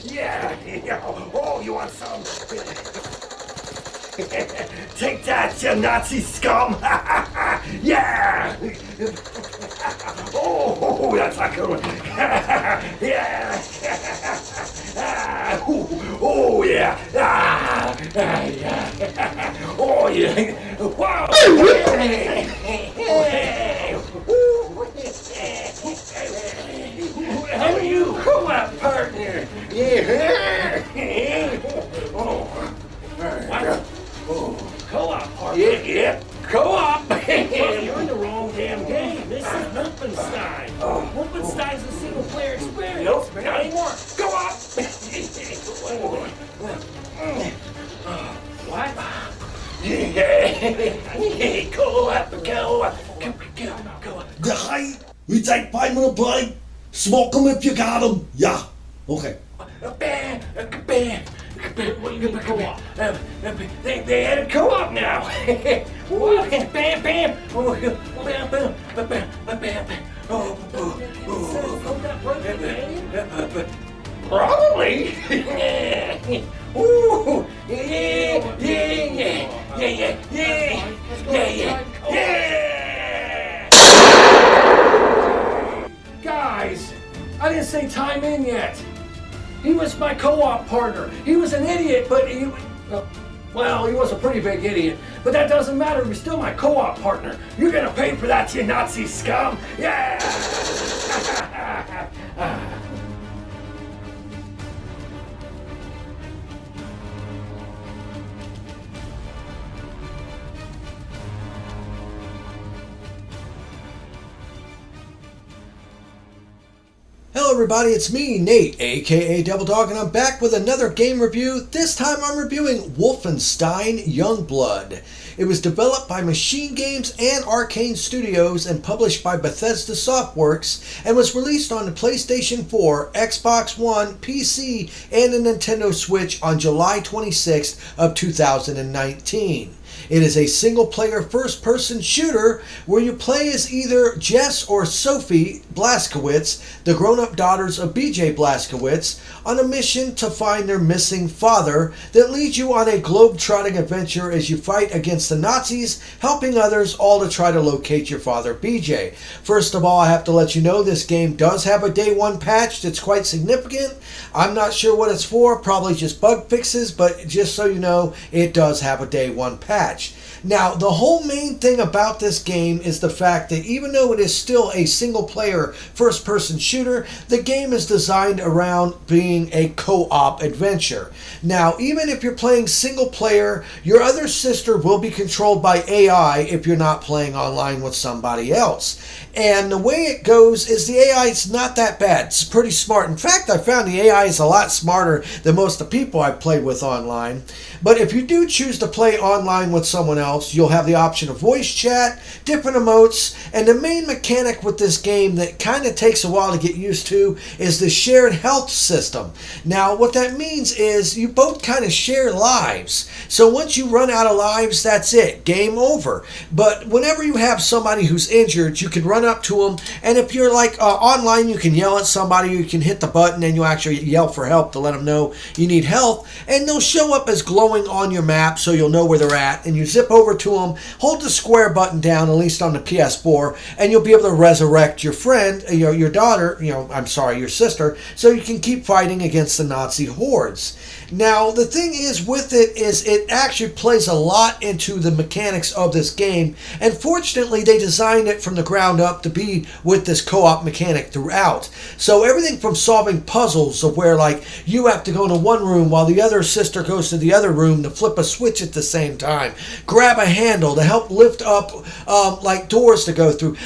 Yeah. Oh, you want some? Take that, you Nazi scum! Yeah! Oh, that's a good one. Yeah! Oh, yeah! Yeah! Oh, yeah! Wow! How are you, co-op partner? Yeah! What? Co-op partner? Yeah. Co-op. You're in the wrong damn game. This is Wolfenstein. Wolfenstein's a single-player experience. Nope, not anymore. Co-op. What? Co-op. Hey, we take payment of play. Smoke them if you got them. Yeah. Okay. What do you mean co-op? They had a co-op now. What? Bam, bam. Probably. Ooh, yeah. Guys, I didn't say time in yet. He was my co-op partner. He was an idiot, but he was a pretty big idiot. But that doesn't matter. He's still my co-op partner. You're gonna pay for that, you Nazi scum. Yeah. Hello everybody, it's me, Nate, aka Devil Dog, and I'm back with another game review. This time I'm reviewing Wolfenstein Youngblood. It was developed by Machine Games and Arcane Studios and published by Bethesda Softworks and was released on the PlayStation 4, Xbox One, PC, and the Nintendo Switch on July 26th of 2019. It is a single-player first-person shooter where you play as either Jess or Sophie Blazkowicz, the grown-up daughters of BJ Blazkowicz, on a mission to find their missing father that leads you on a globe-trotting adventure as you fight against the Nazis, helping others, all to try to locate your father, BJ. First of all, I have to let you know this game does have a day one patch that's quite significant. I'm not sure what it's for, probably just bug fixes, but just so you know, it does have a day one patch. Now, the whole main thing about this game is the fact that even though it is still a single-player first-person shooter, the game is designed around being a co-op adventure. Now, even if you're playing single-player, your other sister will be controlled by AI if you're not playing online with somebody else. And the way it goes is the AI is not that bad. It's pretty smart. In fact, I found the AI is a lot smarter than most of the people I've played with online. But if you do choose to play online with someone else, you'll have the option of voice chat, different emotes, and the main mechanic with this game that kind of takes a while to get used to is the shared health system. Now, what that means is you both kind of share lives. So once you run out of lives, that's it. Game over. But whenever you have somebody who's injured, you can run up to them, and if you're like online, you can yell at somebody, you can hit the button, and you actually yell for help to let them know you need help, and they'll show up as glowing on your map so you'll know where they're at, and you zip over to them, hold the square button down, at least on the PS4, and you'll be able to resurrect your friend, your daughter, your sister, so you can keep fighting against the Nazi hordes. Now, the thing is with it is it actually plays a lot into the mechanics of this game, and fortunately they designed it from the ground up to be with this co-op mechanic throughout. So everything from solving puzzles of where like you have to go into one room while the other sister goes to the other room to flip a switch at the same time, grab a handle to help lift up like doors to go through.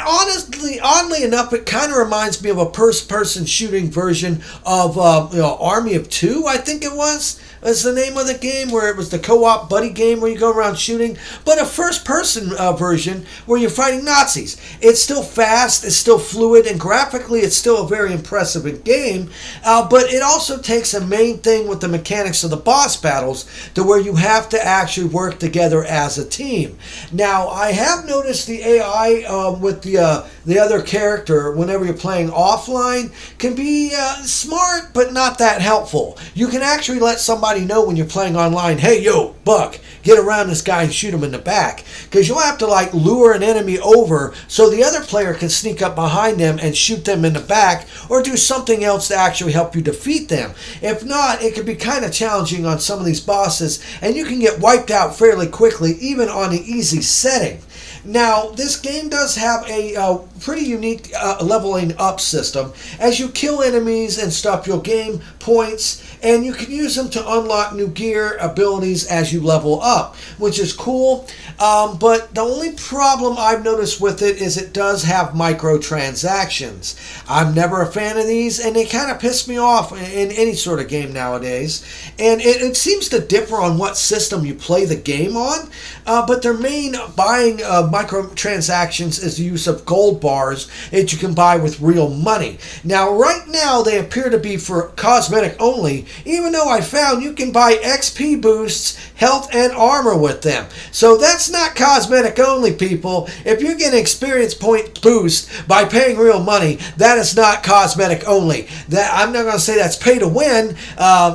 Honestly, oddly enough, it kind of reminds me of a first-person shooting version of Army of Two, I think it was the name of the game, where it was the co-op buddy game where you go around shooting, but a first-person version where you're fighting Nazis. it's still fast, it's still fluid, and graphically it's still a very impressive game. But it also takes a main thing with the mechanics of the boss battles to where you have to actually work together as a team. Now, I have noticed the AI with the other character, whenever you're playing offline, can be smart but not that helpful. You can actually let somebody know when you're playing online, hey, yo, Buck, get around this guy and shoot him in the back. Because you'll have to like lure an enemy over so the other player can sneak up behind them and shoot them in the back, or do something else to actually help you defeat them. If not, it can be kind of challenging on some of these bosses, and you can get wiped out fairly quickly, even on the easy setting. Now, this game does have a pretty unique leveling up system. As you kill enemies and stuff, you'll gain points, and you can use them to unlock new gear abilities as you level up, which is cool. But the only problem I've noticed with it is it does have microtransactions. I'm never a fan of these, and they kind of piss me off in any sort of game nowadays. And it seems to differ on what system you play the game on, but their main buying microtransactions is the use of gold bars that you can buy with real money. Now, right now, they appear to be for cosmetic only, even though I found you can buy XP boosts, health, and armor with them. So that's not cosmetic only, people. If you get an experience point boost by paying real money, that is not cosmetic only. I'm not going to say that's pay to win,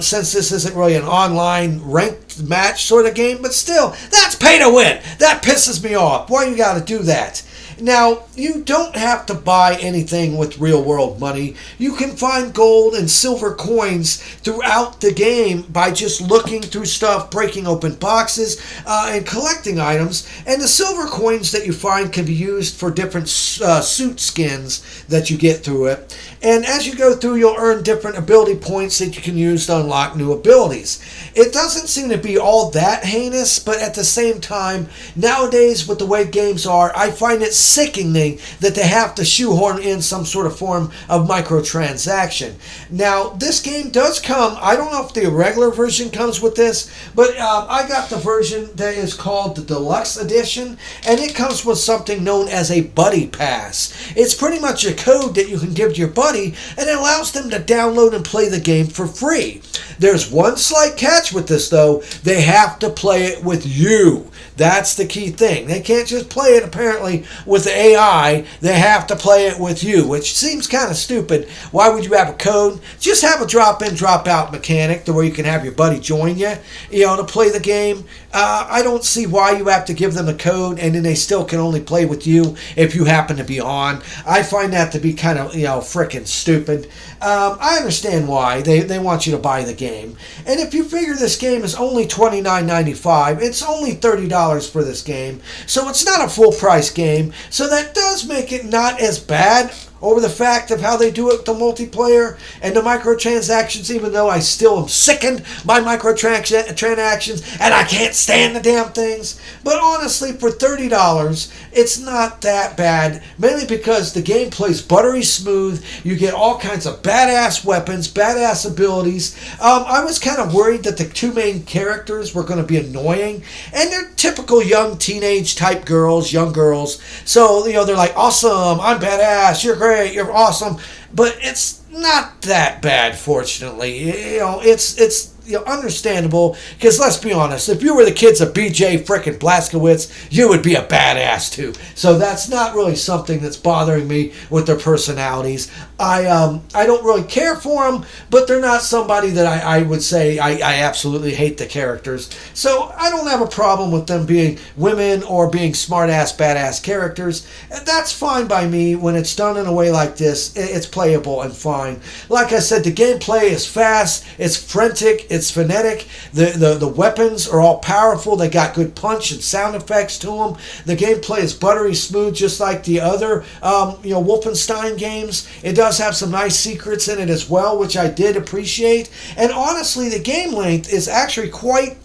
since this isn't really an online ranked match sort of game, but still, that's pay to win. That pisses me off. Why you got to do that? Now, you don't have to buy anything with real world money. You can find gold and silver coins throughout the game by just looking through stuff, breaking open boxes, and collecting items. And the silver coins that you find can be used for different suit skins that you get through it. And as you go through, you'll earn different ability points that you can use to unlock new abilities. It doesn't seem to be all that heinous, but at the same time, nowadays with the way games are, I find it sickening that they have to shoehorn in some sort of form of microtransaction. Now, this game does come, I don't know if the regular version comes with this, but I got the version that is called the Deluxe Edition, and it comes with something known as a Buddy Pass. It's pretty much a code that you can give to your buddy, and it allows them to download and play the game for free. There's one slight catch with this, though. They have to play it with you. That's the key thing. They can't just play it, apparently, with the AI. They have to play it with you, which seems kind of stupid. Why would you have a code? Just have a drop-in, drop-out mechanic to where you can have your buddy join you, to play the game. I don't see why you have to give them a code and then they still can only play with you if you happen to be on. I find that to be kind of, frickin' stupid. I understand why. They want you to buy the game. And if you figure this game is only $29.95, it's only $30 for this game. So it's not a full price game. So that does make it not as bad over the fact of how they do it with the multiplayer and the microtransactions, even though I still am sickened by microtransactions and I can't stand the damn things. But honestly, for $30, it's not that bad, mainly because the game plays buttery smooth. You get all kinds of badass weapons, badass abilities. I was kind of worried that the two main characters were going to be annoying, and they're typical young teenage type girls, young girls. So, they're like, awesome, I'm badass, you're great, you're awesome, but it's not that bad, fortunately. It's understandable, because let's be honest, if you were the kids of BJ frickin' Blazkowicz, you would be a badass too. So that's not really something that's bothering me with their personalities. I don't really care for them, but they're not somebody that I would say I absolutely hate the characters. So I don't have a problem with them being women or being smart-ass, badass characters. That's fine by me. When it's done in a way like this, it's playable and fine. Like I said, the gameplay is fast, it's frantic, it's frenetic. The weapons are all powerful. They got good punch and sound effects to them. The gameplay is buttery smooth, just like the other Wolfenstein games. It does have some nice secrets in it as well, which I did appreciate. And honestly, the game length is actually quite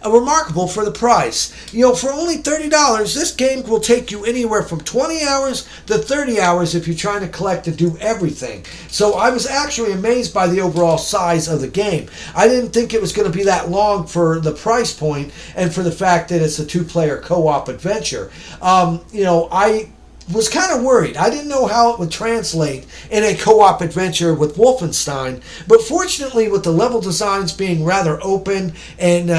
remarkable for the price. For only $30, this game will take you anywhere from 20 hours to 30 hours if you're trying to collect and do everything. So I was actually amazed by the overall size of the game. I didn't think it was going to be that long for the price point and for the fact that it's a two-player co-op adventure. was kind of worried. I didn't know how it would translate in a co-op adventure with Wolfenstein, but fortunately, with the level designs being rather open and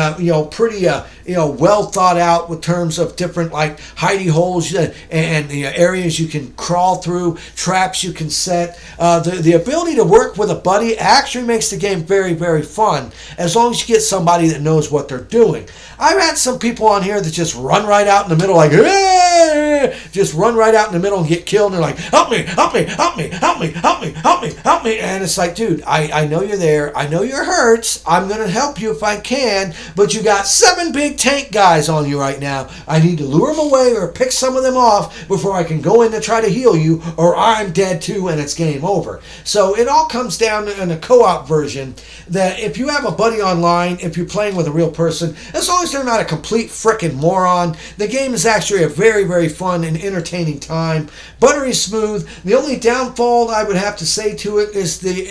pretty well thought out with terms of different like hidey holes and the areas you can crawl through, traps you can set, the ability to work with a buddy actually makes the game very, very fun as long as you get somebody that knows what they're doing. I've had some people on here that just run right out in the middle like, hey! Just run right out in the middle and get killed, and they're like, help me, help me, help me, help me, help me, help me, help me. And it's like, dude, I know you're there. I know you're hurt. I'm going to help you if I can, but you got 7 big tank guys on you right now. I need to lure them away or pick some of them off before I can go in to try to heal you, or I'm dead too and it's game over. So it all comes down to, in a co-op version, that if you have a buddy online, if you're playing with a real person, as long as they're not a complete frickin' moron, the game is actually a very, very fun and entertaining time. Buttery smooth. The only downfall I would have to say to it is the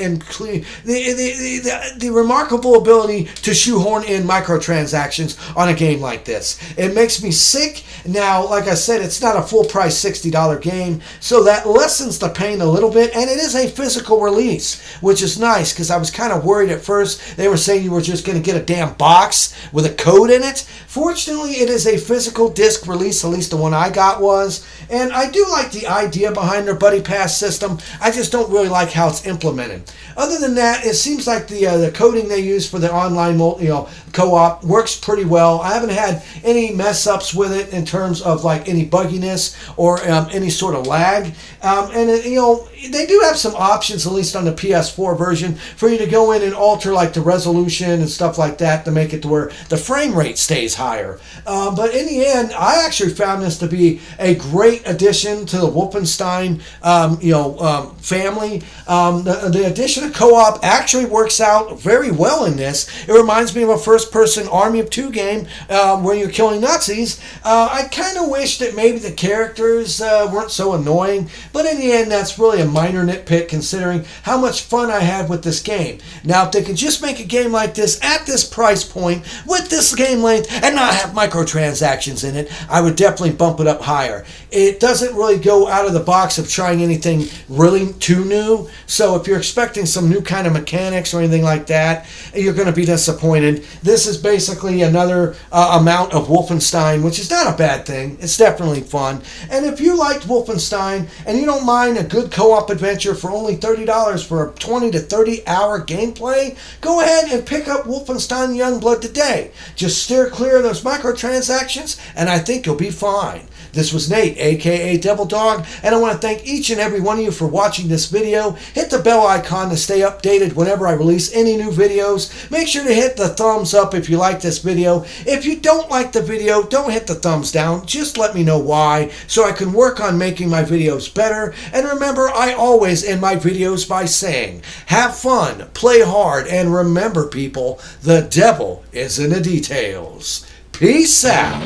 remarkable ability to shoehorn in microtransactions on a game like this. It makes me sick. Now, like I said, it's not a full price $60 game, so that lessens the pain a little bit, and it is a physical release, which is nice because I was kind of worried at first. They were saying you were just going to get a damn box with a code in it. Fortunately, it is a physical disc release, at least the one I got was, and I do like the idea behind their Buddy Pass system. I just don't really like how it's implemented. Other than that, it seems like the coding they use for the online co-op works pretty well. I haven't had any mess ups with it in terms of like any bugginess or any sort of lag. They do have some options, at least on the PS4 version, for you to go in and alter like the resolution and stuff like that to make it to where the frame rate stays higher. But in the end, I actually found this to be a great addition to the Wolfenstein family. The addition of co-op actually works out very well in this. It reminds me of a first-person Army of Two game where you're killing Nazis. I kind of wish that maybe the characters weren't so annoying, but in the end, that's really a minor nitpick considering how much fun I had with this game. Now, if they could just make a game like this at this price point with this game length and not have microtransactions in it, I would definitely bump it up higher. It doesn't really go out of the box of trying anything really too new, so if you're expecting some new kind of mechanics or anything like that, you're going to be disappointed. This is basically another amount of Wolfenstein, which is not a bad thing. It's definitely fun. And if you liked Wolfenstein and you don't mind a good co-op adventure for only $30 for a 20 to 30 hour gameplay, go ahead and pick up Wolfenstein Youngblood today. Just steer clear of those microtransactions and I think you'll be fine. This was Nate, aka Devil Dog, and I want to thank each and every one of you for watching this video. Hit the bell icon to stay updated whenever I release any new videos. Make sure to hit the thumbs up if you like this video. If you don't like the video, don't hit the thumbs down. Just let me know why so I can work on making my videos better. And remember, I always end my videos by saying, have fun, play hard, and remember people, the devil is in the details. Peace out.